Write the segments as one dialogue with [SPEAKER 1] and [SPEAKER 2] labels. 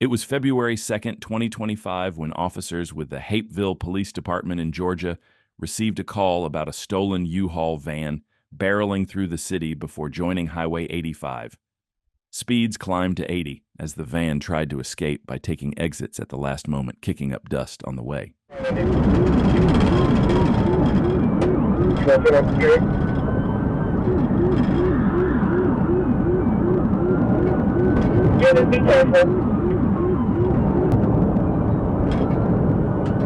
[SPEAKER 1] It was February 2nd, 2025, when officers with the Hapeville Police Department in Georgia received a call about a stolen U-Haul van barreling through the city before joining Highway 85. Speeds climbed to 80 as the van tried to escape by taking exits at the last moment, kicking up dust on the way.
[SPEAKER 2] Be careful.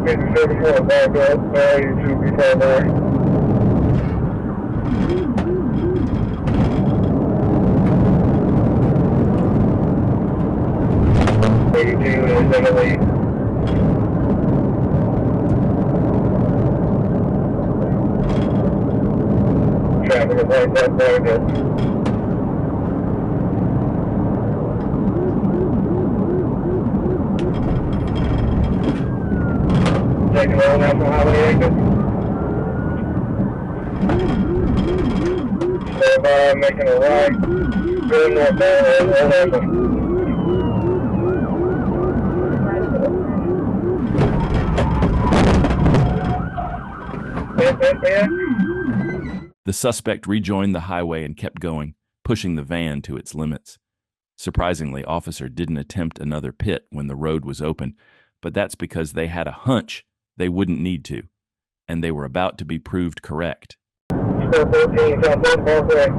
[SPEAKER 2] Maybe 74 back up, you should be fine there. Is in the lead. Traffic is right up there, good. Taking on National Highway exit. Stand by, making a right. Going northbound, Old National.
[SPEAKER 1] The suspect rejoined the highway and kept going, pushing the van to its limits. Surprisingly, officer didn't attempt another pit when the road was open, but that's because they had a hunch they wouldn't need to, and they were about to be proved correct.
[SPEAKER 2] 414 Southwest Parkway,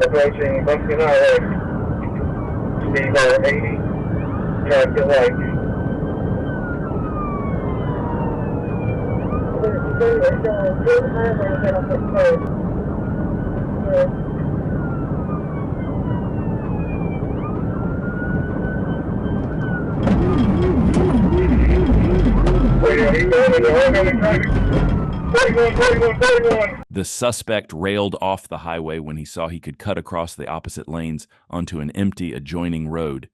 [SPEAKER 2] approaching Bumpkin Highway, speed bar 80, traffic lights.
[SPEAKER 1] The suspect railed off the highway when he saw he could cut across the opposite lanes onto an empty adjoining road.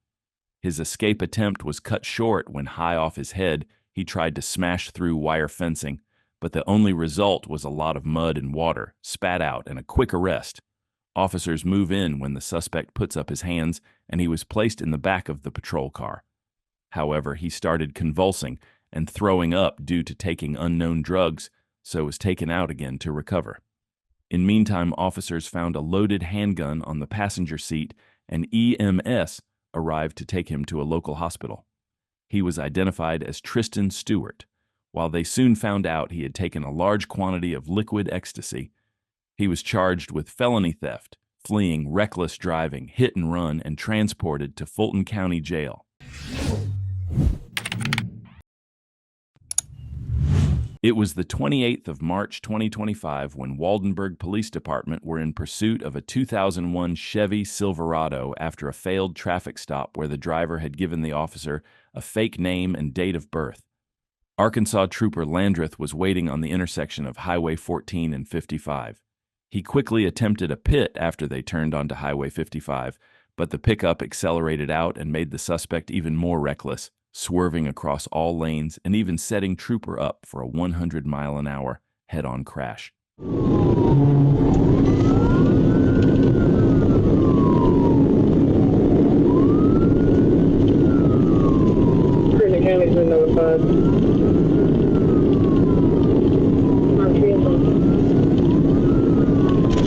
[SPEAKER 1] His escape attempt was cut short when, high off his head, he tried to smash through wire fencing, but the only result was a lot of mud and water spat out and a quick arrest. Officers move in when the suspect puts up his hands, and he was placed in the back of the patrol car. However, he started convulsing and throwing up due to taking unknown drugs, so was taken out again to recover. In meantime, officers found a loaded handgun on the passenger seat, and EMS arrived to take him to a local hospital. He was identified as Tristan Stewart. While they soon found out he had taken a large quantity of liquid ecstasy, he was charged with felony theft, fleeing, reckless driving, hit and run, and transported to Fulton County Jail. It was the 28th of March 2025 when Waldenburg Police Department were in pursuit of a 2001 Chevy Silverado after a failed traffic stop where the driver had given the officer a fake name and date of birth. Arkansas Trooper Landreth was waiting on the intersection of Highway 14 and 55. He quickly attempted a pit after they turned onto Highway 55, but the pickup accelerated out and made the suspect even more reckless, swerving across all lanes and even setting Trooper up for a 100-mile-an-hour head-on crash.
[SPEAKER 2] County's been notified.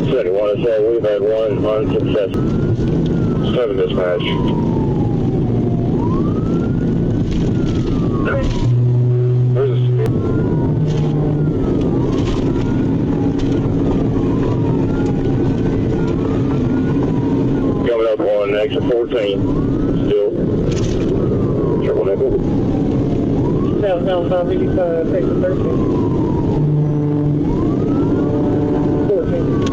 [SPEAKER 2] City, want to say we've had one unsuccessful 7 dispatch. Where's the speed? Coming up on exit 14. Still. Triple nickel. Southbound 585, exit 13. 14.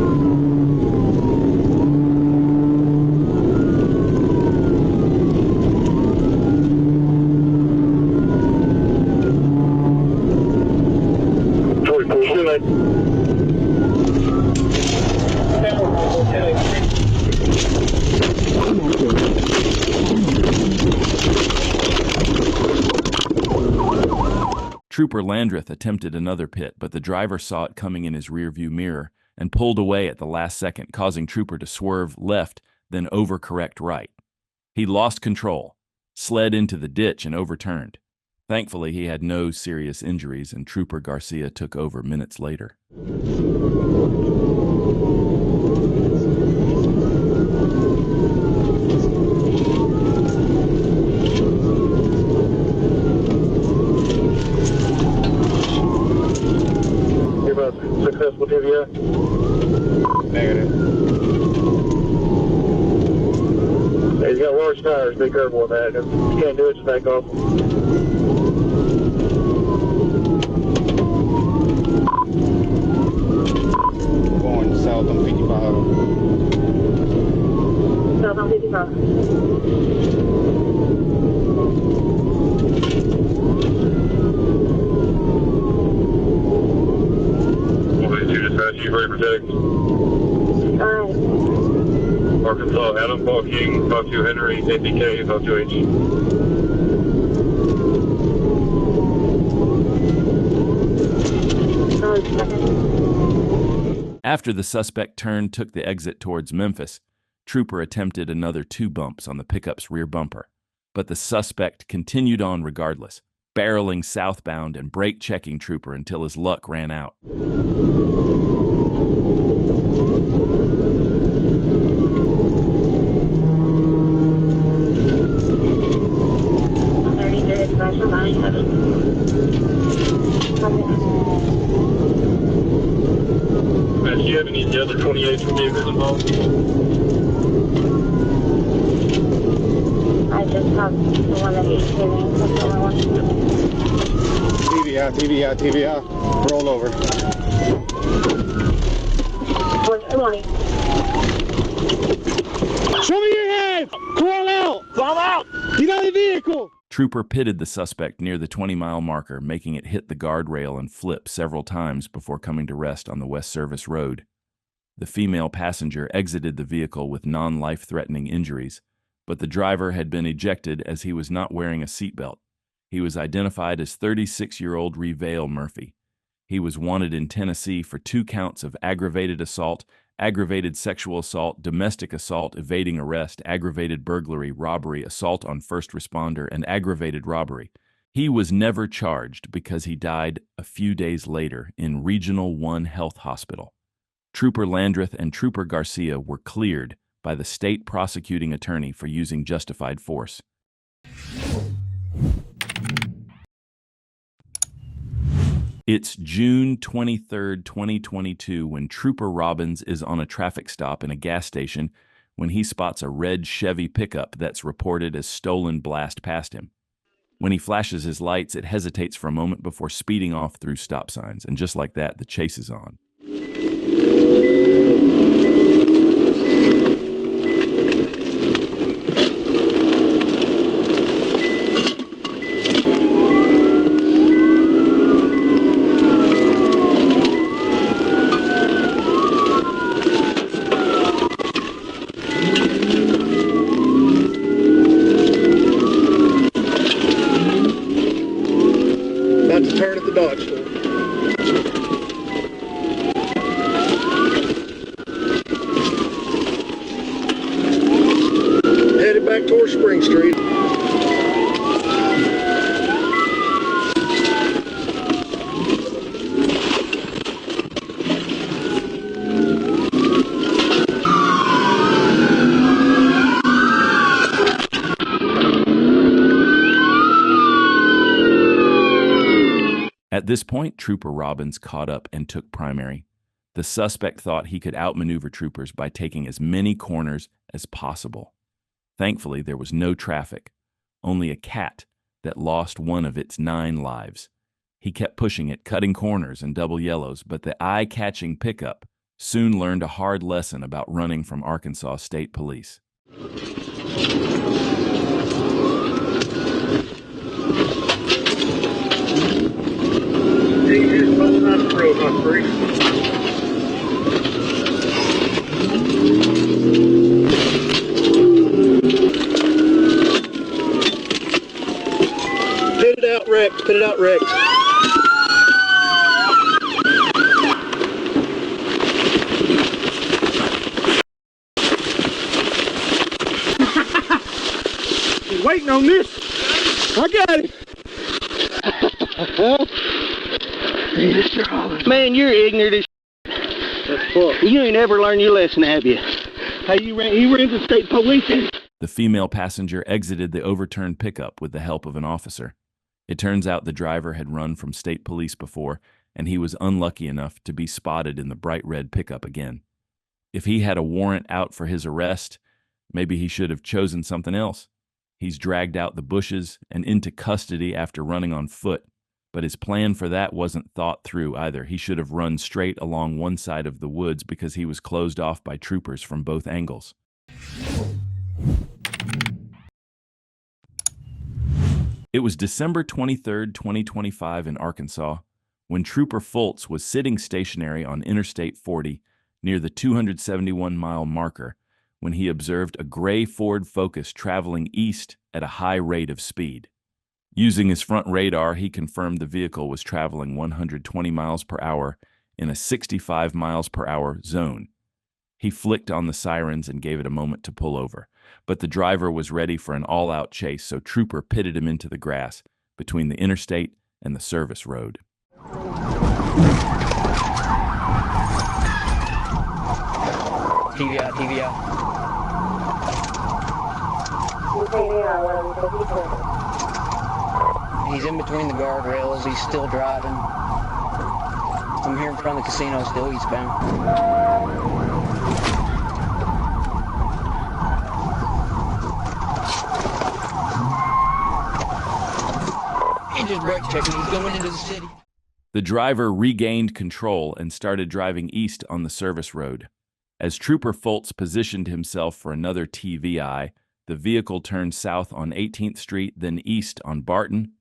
[SPEAKER 1] Trooper Landreth attempted another pit, but the driver saw it coming in his rearview mirror and pulled away at the last second, causing Trooper to swerve left, then overcorrect right. He lost control, slid into the ditch and overturned. Thankfully, he had no serious injuries, and Trooper Garcia took over minutes later.
[SPEAKER 2] Successful TBI? Negative. Hey, he's got large tires. Be careful with that. If you can't do it, just back off.
[SPEAKER 3] Going south on 55.
[SPEAKER 2] South on 55. You ready for text? Alright. Arkansas, Adam, Paul King, 52 Henry, APK, 52H.
[SPEAKER 1] After the suspect turned, took the exit towards Memphis, Trooper attempted another 2 bumps on the pickup's rear bumper, but the suspect continued on regardless, barreling southbound and brake-checking Trooper until his luck ran out.
[SPEAKER 2] Do you have any of the other 28 vehicles involved?
[SPEAKER 4] I just have the one that he's giving. That's the only one.
[SPEAKER 3] TBI. Roll over.
[SPEAKER 4] Good morning.
[SPEAKER 3] Show me your head! Crawl out! Crawl out! Get out of the vehicle!
[SPEAKER 1] Trooper pitted the suspect near the 20-mile marker, making it hit the guardrail and flip several times before coming to rest on the West Service Road. The female passenger exited the vehicle with non-life-threatening injuries, but the driver had been ejected as he was not wearing a seatbelt. He was identified as 36-year-old Revale Murphy. He was wanted in Tennessee for 2 counts of aggravated assault, aggravated sexual assault, domestic assault, evading arrest, aggravated burglary, robbery, assault on first responder, and aggravated robbery. He was never charged because he died a few days later in Regional 1 Health Hospital. Trooper Landreth and Trooper Garcia were cleared by the state prosecuting attorney for using justified force. It's June 23, 2022, when Trooper Robbins is on a traffic stop in a gas station when he spots a red Chevy pickup that's reported as stolen blast past him. When he flashes his lights, it hesitates for a moment before speeding off through stop signs, and just like that, the chase is on.
[SPEAKER 2] Turn at the Dodge store. Headed back towards Spring Street.
[SPEAKER 1] At this point, Trooper Robbins caught up and took primary. The suspect thought he could outmaneuver troopers by taking as many corners as possible. Thankfully, there was no traffic, only a cat that lost one of its 9 lives. He kept pushing it, cutting corners and double yellows, but the eye-catching pickup soon learned a hard lesson about running from Arkansas State Police.
[SPEAKER 2] Here's pulling out the road, not free. Pit it out, Rex. He's waiting on
[SPEAKER 3] on this. I got it. Man, you're ignorant as you ain't ever learned your lesson, have you? Hey, you ran the state police.
[SPEAKER 1] The female passenger exited the overturned pickup with the help of an officer. It turns out the driver had run from state police before, and he was unlucky enough to be spotted in the bright red pickup again. If he had a warrant out for his arrest, maybe he should have chosen something else. He's dragged out the bushes and into custody after running on foot, but his plan for that wasn't thought through either. He should have run straight along one side of the woods because he was closed off by troopers from both angles. It was December 23, 2025 in Arkansas, when Trooper Fultz was sitting stationary on Interstate 40 near the 271-mile marker when he observed a gray Ford Focus traveling east at a high rate of speed. Using his front radar, he confirmed the vehicle was traveling 120 miles per hour in a 65 miles per hour zone. He flicked on the sirens and gave it a moment to pull over, but the driver was ready for an all-out chase, so Trooper pitted him into the grass between the interstate and the service road.
[SPEAKER 5] TV out, TV out. He's in between the guardrails. He's still driving. I'm here in front of the casino, still eastbound. Just brake checking. He's going into the city.
[SPEAKER 1] The driver regained control and started driving east on the service road. As Trooper Fultz positioned himself for another TVI, the vehicle turned south on 18th Street, then east on Barton.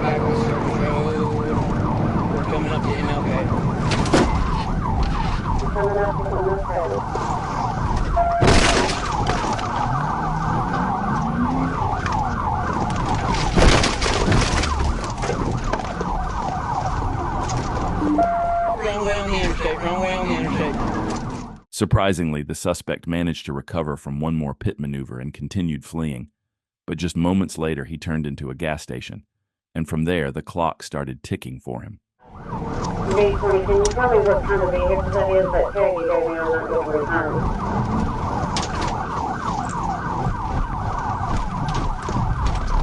[SPEAKER 5] Back on Circle Road. We're coming up to MLK. Wrong way on the interstate, wrong way on the interstate.
[SPEAKER 1] Surprisingly, the suspect managed to recover from one more pit maneuver and continued fleeing. But just moments later, he turned into a gas station, and from there, the clock started ticking for him.
[SPEAKER 4] Can you tell me what kind of vehicle that is that tag you gave me on that little return?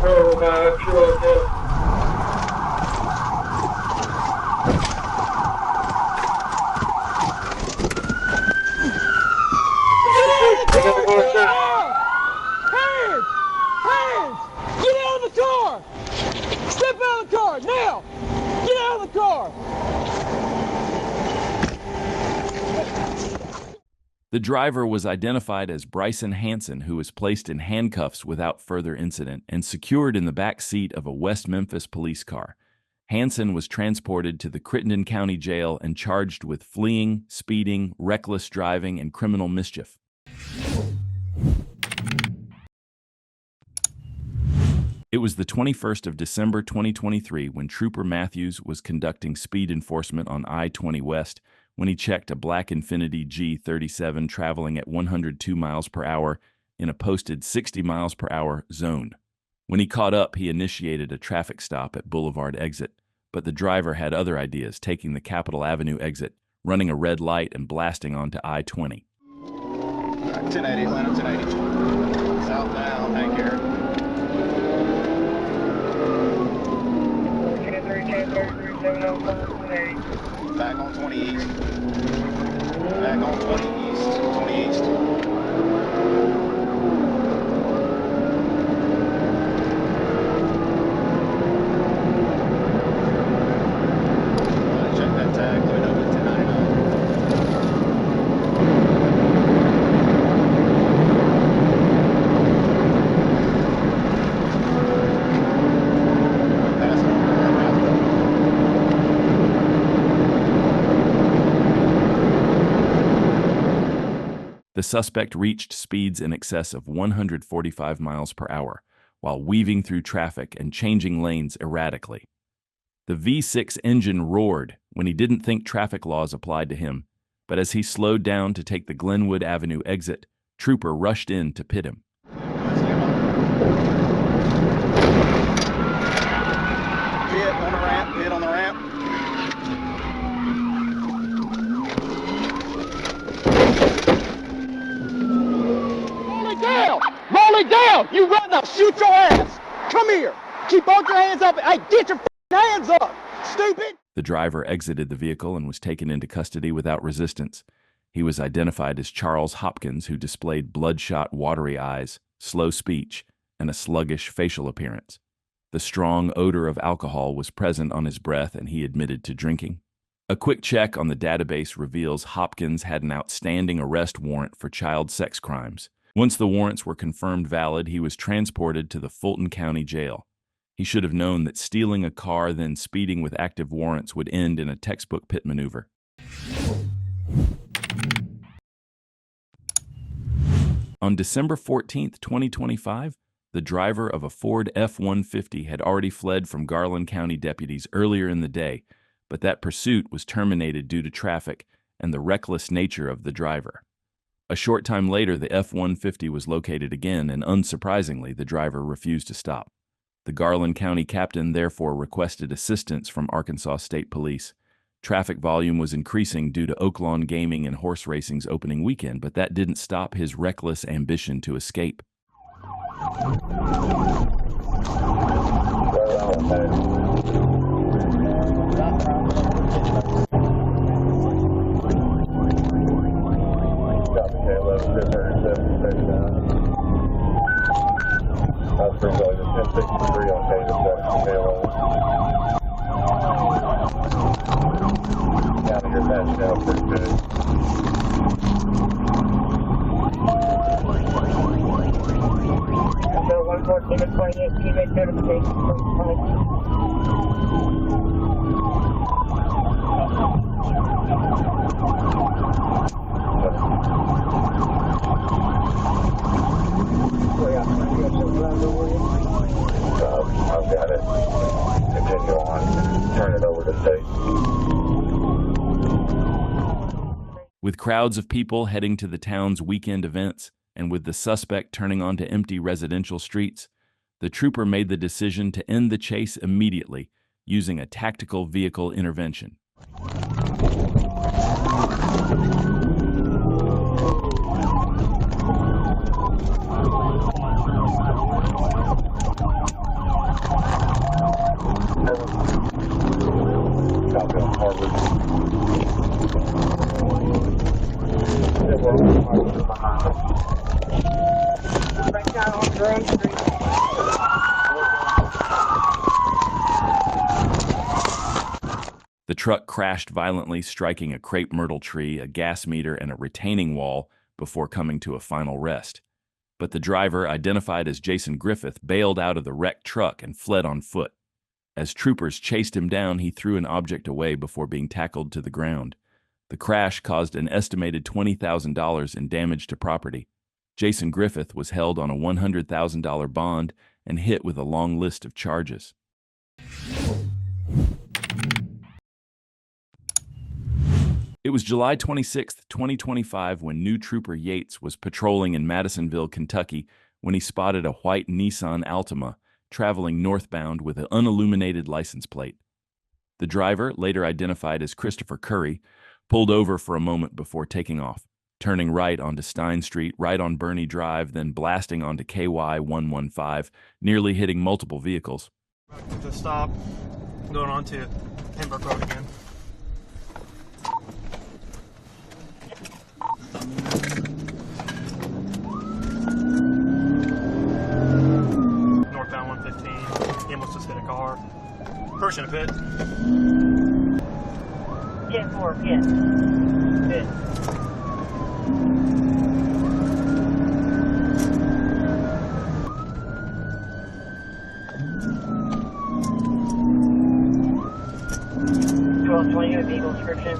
[SPEAKER 2] Oh, sure.
[SPEAKER 3] Hands! Get out of the car! Step out of the car, now! Get out of the car!
[SPEAKER 1] The driver was identified as Bryson Hansen, who was placed in handcuffs without further incident and secured in the back seat of a West Memphis police car. Hansen was transported to the Crittenden County Jail and charged with fleeing, speeding, reckless driving, and criminal mischief. It was the 21st of December 2023 when Trooper Matthews was conducting speed enforcement on I-20 West when he checked a black Infiniti G37 traveling at 102 miles per hour in a posted 60 miles per hour zone. When he caught up, he initiated a traffic stop at Boulevard exit, but the driver had other ideas, taking the Capitol Avenue exit, running a red light, and blasting onto I-20.
[SPEAKER 6] 1080, Atlanta 1080. Southbound, take care. Back on 20 east. Back on 20 east. 20 east.
[SPEAKER 1] suspect reached speeds in excess of 145 miles per hour while weaving through traffic and changing lanes erratically. The V6 engine roared when he didn't think traffic laws applied to him, but as he slowed down to take the Glenwood Avenue exit, Trooper rushed in to pit him.
[SPEAKER 6] Pit on the ramp.
[SPEAKER 3] Roll it down! You run, I'll shoot your ass! Come here! Keep both your hands up! Hey, get your hands up! Stupid!
[SPEAKER 1] The driver exited the vehicle and was taken into custody without resistance. He was identified as Charles Hopkins, who displayed bloodshot, watery eyes, slow speech, and a sluggish facial appearance. The strong odor of alcohol was present on his breath, and he admitted to drinking. A quick check on the database reveals Hopkins had an outstanding arrest warrant for child sex crimes. Once the warrants were confirmed valid, he was transported to the Fulton County Jail. He should have known that stealing a car, then speeding with active warrants would end in a textbook pit maneuver. On December 14, 2025, the driver of a Ford F-150 had already fled from Garland County deputies earlier in the day, but that pursuit was terminated due to traffic and the reckless nature of the driver. A short time later, the F-150 was located again, and unsurprisingly, the driver refused to stop. The Garland County captain therefore requested assistance from Arkansas State Police. Traffic volume was increasing due to Oaklawn Gaming and horse racing's opening weekend, but that didn't stop his reckless ambition to escape.
[SPEAKER 2] I've got it. Continue on. Turn it over to state.
[SPEAKER 1] With crowds of people heading to the town's weekend events, and with the suspect turning onto empty residential streets, the trooper made the decision to end the chase immediately using a tactical vehicle intervention. The truck crashed violently, striking a crepe myrtle tree, a gas meter, and a retaining wall before coming to a final rest. But the driver, identified as Jason Griffith, bailed out of the wrecked truck and fled on foot. As troopers chased him down, he threw an object away before being tackled to the ground. The crash caused an estimated $20,000 in damage to property. Jason Griffith was held on a $100,000 bond and hit with a long list of charges. It was July 26, 2025, when new Trooper Yates was patrolling in Madisonville, Kentucky, when he spotted a white Nissan Altima traveling northbound with an unilluminated license plate. The driver, later identified as Christopher Curry, pulled over for a moment before taking off, turning right onto Stein Street, right on Burney Drive, then blasting onto KY 115, nearly hitting multiple vehicles.
[SPEAKER 7] To stop, going on to Pembroke Road again. Northbound 115, he almost just hit a car. Person a pit.
[SPEAKER 4] 10-4, pit. Good. Vehicle description.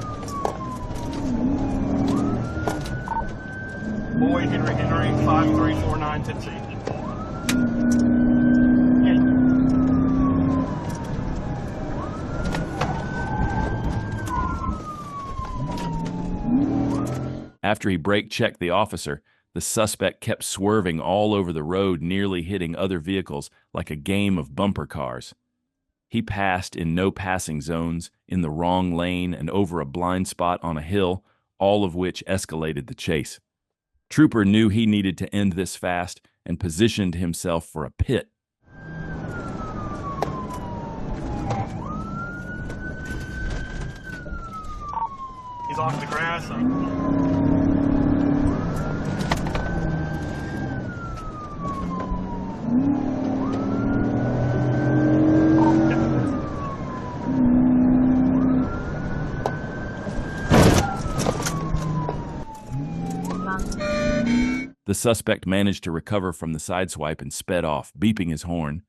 [SPEAKER 7] Boy, Henry, 5349 Tennessee.
[SPEAKER 1] After he brake-checked the officer, the suspect kept swerving all over the road, nearly hitting other vehicles like a game of bumper cars. He passed in no passing zones, in the wrong lane, and over a blind spot on a hill, all of which escalated the chase. Trooper knew he needed to end this fast and positioned himself for a pit.
[SPEAKER 7] He's off the grass.
[SPEAKER 1] The suspect managed to recover from the sideswipe and sped off, beeping his horn.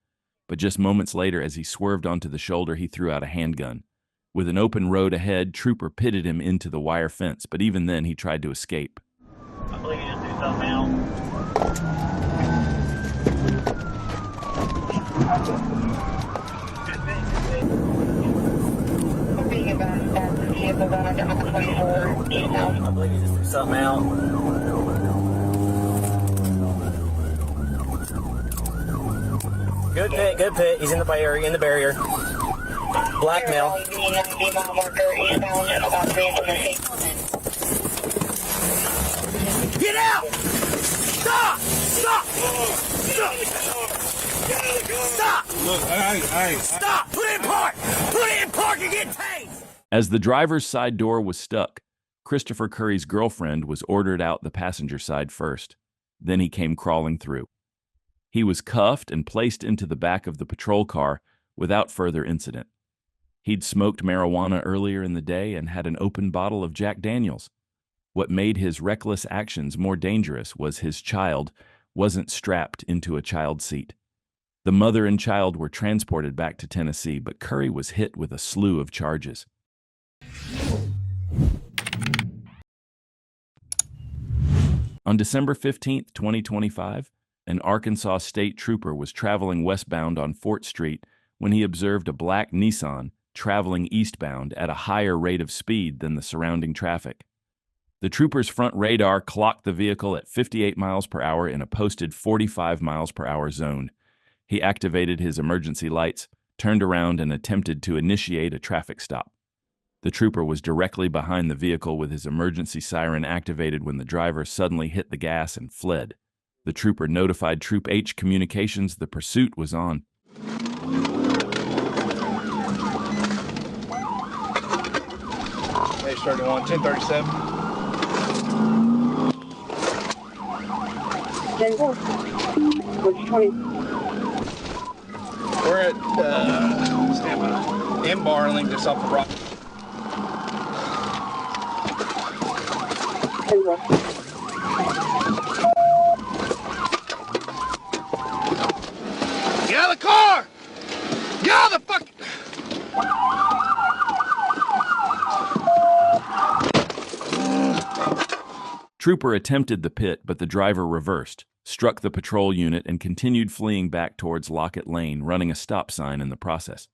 [SPEAKER 1] But just moments later, as he swerved onto the shoulder, he threw out a handgun. With an open road ahead, Trooper pitted him into the wire fence, but even then he tried to escape.
[SPEAKER 7] I believe you just do something else. I believe you just do something else. Good pit. He's in the barrier. Blackmail. Get out! Stop! Look, hey. Stop! Put it in park and get tased!
[SPEAKER 1] As the driver's side door was stuck, Christopher Curry's girlfriend was ordered out the passenger side first. Then he came crawling through. He was cuffed and placed into the back of the patrol car without further incident. He'd smoked marijuana earlier in the day and had an open bottle of Jack Daniels. What made his reckless actions more dangerous was his child wasn't strapped into a child seat. The mother and child were transported back to Tennessee, but Curry was hit with a slew of charges. On December 15, 2025, an Arkansas state trooper was traveling westbound on Fort Street when he observed a black Nissan traveling eastbound at a higher rate of speed than the surrounding traffic. The trooper's front radar clocked the vehicle at 58 miles per hour in a posted 45 miles per hour zone. He activated his emergency lights, turned around, and attempted to initiate a traffic stop. The trooper was directly behind the vehicle with his emergency siren activated when the driver suddenly hit the gas and fled. The trooper notified Troop H Communications the pursuit was on.
[SPEAKER 6] H31, 1037.
[SPEAKER 4] 10-4. Which 20?
[SPEAKER 6] We're at M Barling, just off the rock.
[SPEAKER 4] 10-4.
[SPEAKER 6] Get out of the car! Get out of the fuck!
[SPEAKER 1] Trooper attempted the pit, but the driver reversed, struck the patrol unit, and continued fleeing back towards Lockett Lane, running a stop sign in the process.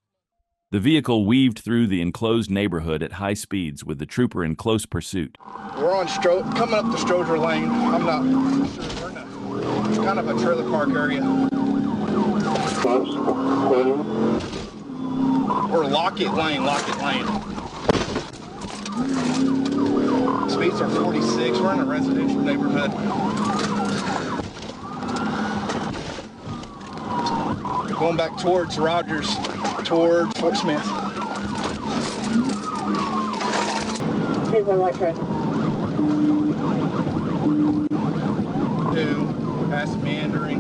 [SPEAKER 1] The vehicle weaved through the enclosed neighborhood at high speeds with the trooper in close pursuit.
[SPEAKER 6] We're on coming up the Stroger Lane. I'm not sure. It's kind of a trailer park area. Or Lockett Lane. Speeds are 46. We're in a residential neighborhood. Going back towards Rogers, towards Fort Smith.
[SPEAKER 4] Here's my white truck.
[SPEAKER 6] 2, past meandering.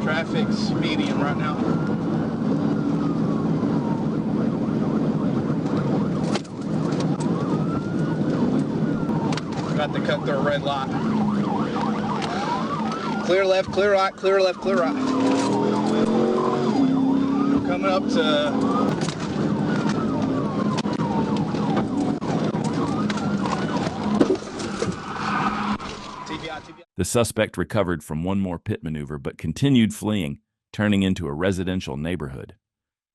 [SPEAKER 6] Traffic's medium right now. Got to cut through a red light. Clear left, clear right, clear left, clear right. Coming up to TBI.
[SPEAKER 1] The suspect recovered from one more pit maneuver but continued fleeing, turning into a residential neighborhood.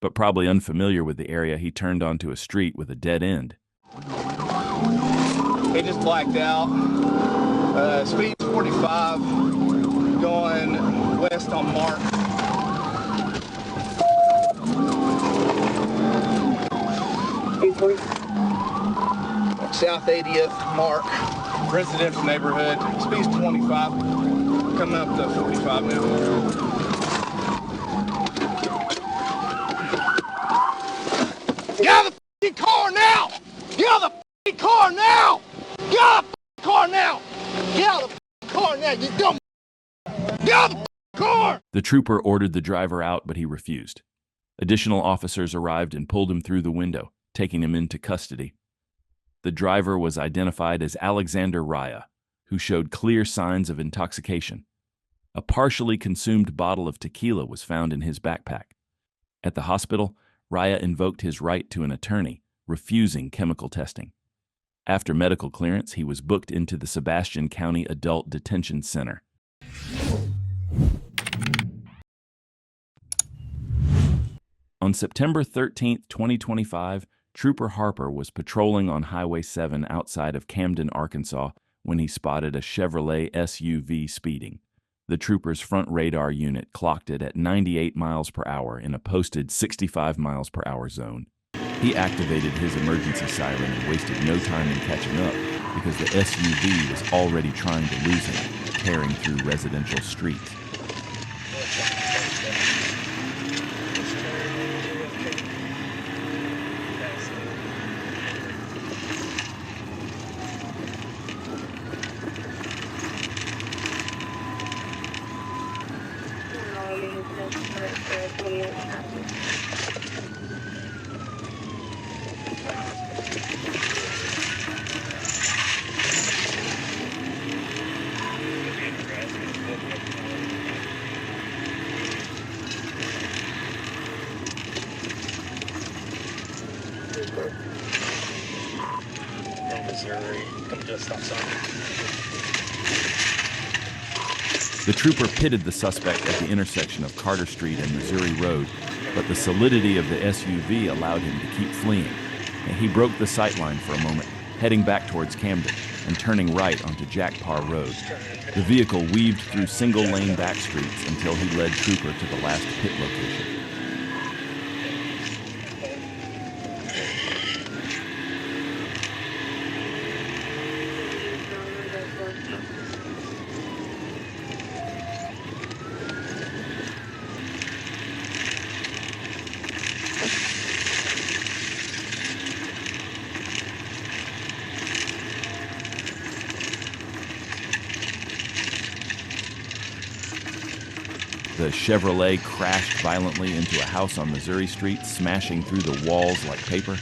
[SPEAKER 1] But probably unfamiliar with the area, he turned onto a street with a dead end.
[SPEAKER 6] He just blacked out. Speed 45, going west on Mark. South 80th, Mark, residential neighborhood. Speed's 25, coming up to 45 now.
[SPEAKER 3] Get out of the f***ing car now! Get out of the f***ing car now! Get out of the f***ing car now! Get out of the f***ing car now, you dumb. Get out of the f***ing car!
[SPEAKER 1] The trooper ordered the driver out, but he refused. Additional officers arrived and pulled him through the window, taking him into custody. The driver was identified as Alexander Raya, who showed clear signs of intoxication. A partially consumed bottle of tequila was found in his backpack. At the hospital, Raya invoked his right to an attorney, refusing chemical testing. After medical clearance, he was booked into the Sebastian County Adult Detention Center. On September 13, 2025, Trooper Harper was patrolling on Highway 7 outside of Camden, Arkansas, when he spotted a Chevrolet SUV speeding. The trooper's front radar unit clocked it at 98 miles per hour in a posted 65 miles per hour zone. He activated his emergency siren and wasted no time in catching up because the SUV was already trying to lose him, tearing through residential streets. The trooper pitted the suspect at the intersection of Carter Street and Missouri Road, but the solidity of the SUV allowed him to keep fleeing, and he broke the sightline for a moment, heading back towards Camden and turning right onto Jack Parr Road. The vehicle weaved through single-lane back streets until he led Trooper to the last pit location. The Chevrolet crashed violently into a house on Missouri Street, smashing through the walls like paper.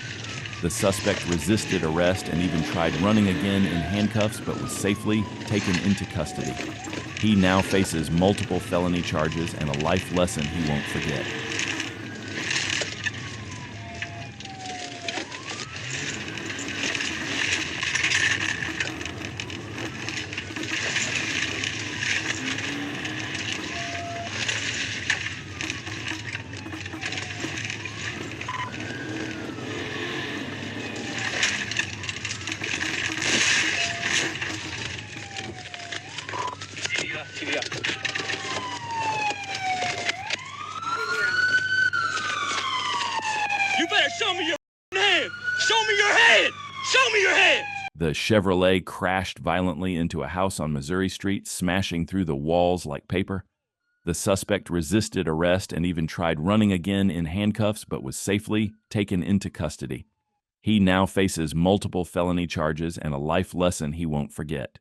[SPEAKER 1] The suspect resisted arrest and even tried running again in handcuffs, but was safely taken into custody. He now faces multiple felony charges and a life lesson he won't forget.
[SPEAKER 7] You better show me your hand! Show me your head! Show me your head!
[SPEAKER 1] The Chevrolet crashed violently into a house on Missouri Street, smashing through the walls like paper. The suspect resisted arrest and even tried running again in handcuffs, but was safely taken into custody. He now faces multiple felony charges and a life lesson he won't forget.